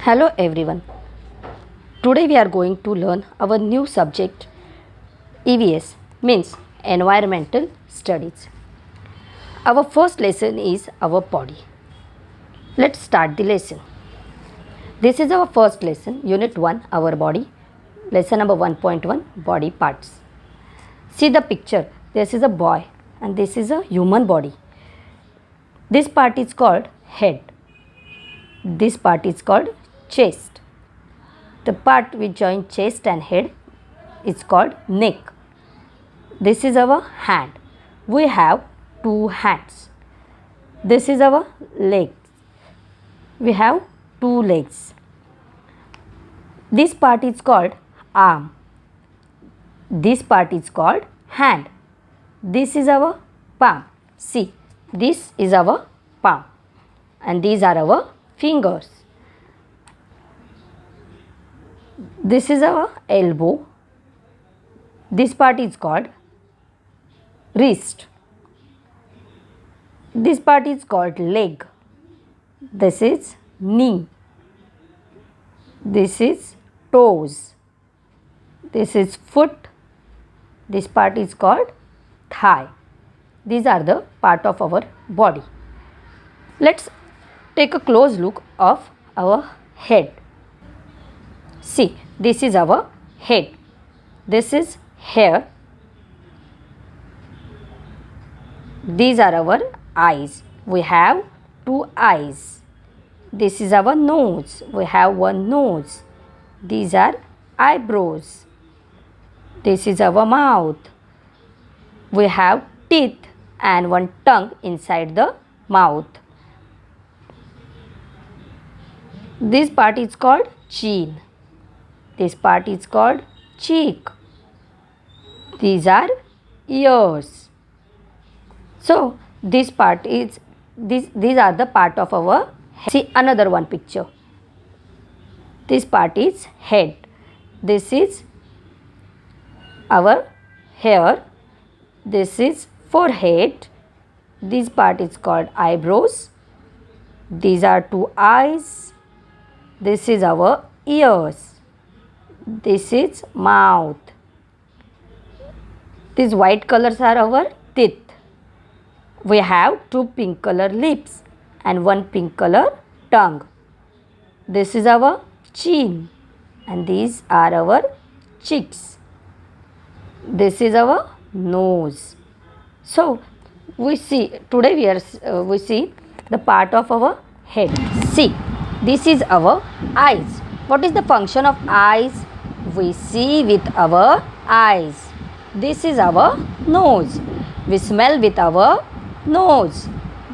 Hello everyone. Today we are going to learn our new subject EVS means environmental studies. Our first lesson is our body. Let's start the lesson. This is our first lesson, unit 1, our body. Lesson number 1.1, body parts. See the picture. This is a boy and this is a human body. This part is called head. This part is called chest. The part which joins chest and head is called neck. This is our hand. We have two hands. This is our leg. We have two legs. This part is called arm. This part is called hand. This is our palm. See, this is our palm. And these are our fingers. This is our elbow. This part is called wrist. This part is called leg. This is knee. This is toes. This is foot. This part is called thigh. These are the part of our body. Let's take a close look of our head. See, this is our head. This is hair. These are our eyes. We have two eyes. This is our nose. We have one nose. These are eyebrows. This is our mouth. We have teeth and one tongue inside the mouth. This part is called chin. This part is called cheek. These are ears. So this part is these are the part of our head. See another one picture. This part is head. This is our hair. This is forehead. This part is called eyebrows. These are two eyes. This is our ears. This is mouth. These white colors are our teeth. We have two pink color lips and one pink color tongue. This is our chin and these are our cheeks. This is our nose. So we see today we see the part of our head. See, this is our eyes. What is the function of eyes? We see with our eyes. This is our nose. We smell with our nose.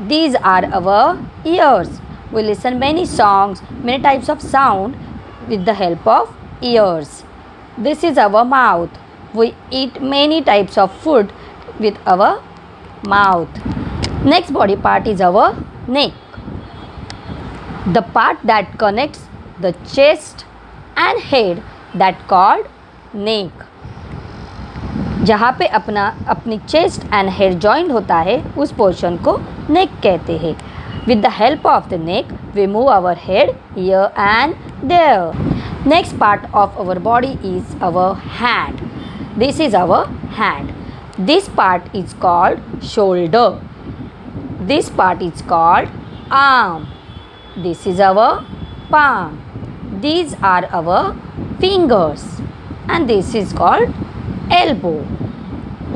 These are our ears. We listen many songs, many types of sound with the help of ears. This is our mouth. We eat many types of food with our mouth. Next body part is our neck. The part that connects the chest and head that called neck. जहाँ पे अपनी chest and head joint होता है उस portion को neck कहते हैं. With the help of the neck we move our head here and there. Next part of our body is our hand. This is our hand. This part is called shoulder. This part is called arm. This is our palm. These are our fingers and this is called elbow.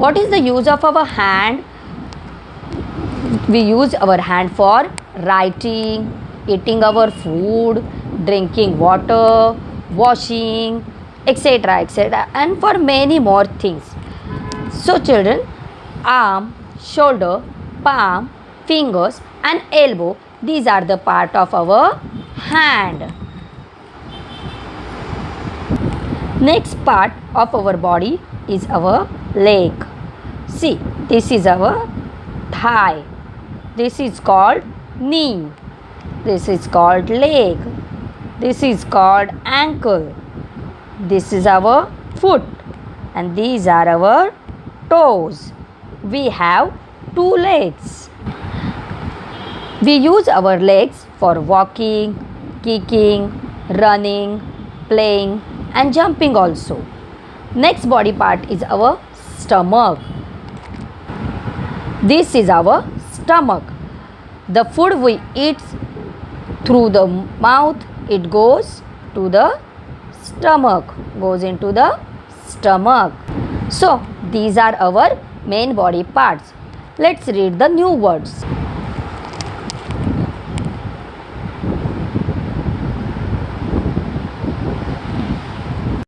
What is the use of our hand? We use our hand for writing, eating our food, drinking water, washing, etc. etc. and for many more things. So children, arm, shoulder, palm, fingers and elbow, these are the part of our hand. Next part of our body is our leg. See, this is our thigh. This is called knee. This is called leg. This is called ankle. This is our foot. And these are our toes. We have two legs. We use our legs for walking, kicking, running, playing and jumping also. Next body part is our stomach. This is our stomach. The food we eat through the mouth, it goes to the stomach, goes into the stomach. So these are our main body parts. Let's read the new words.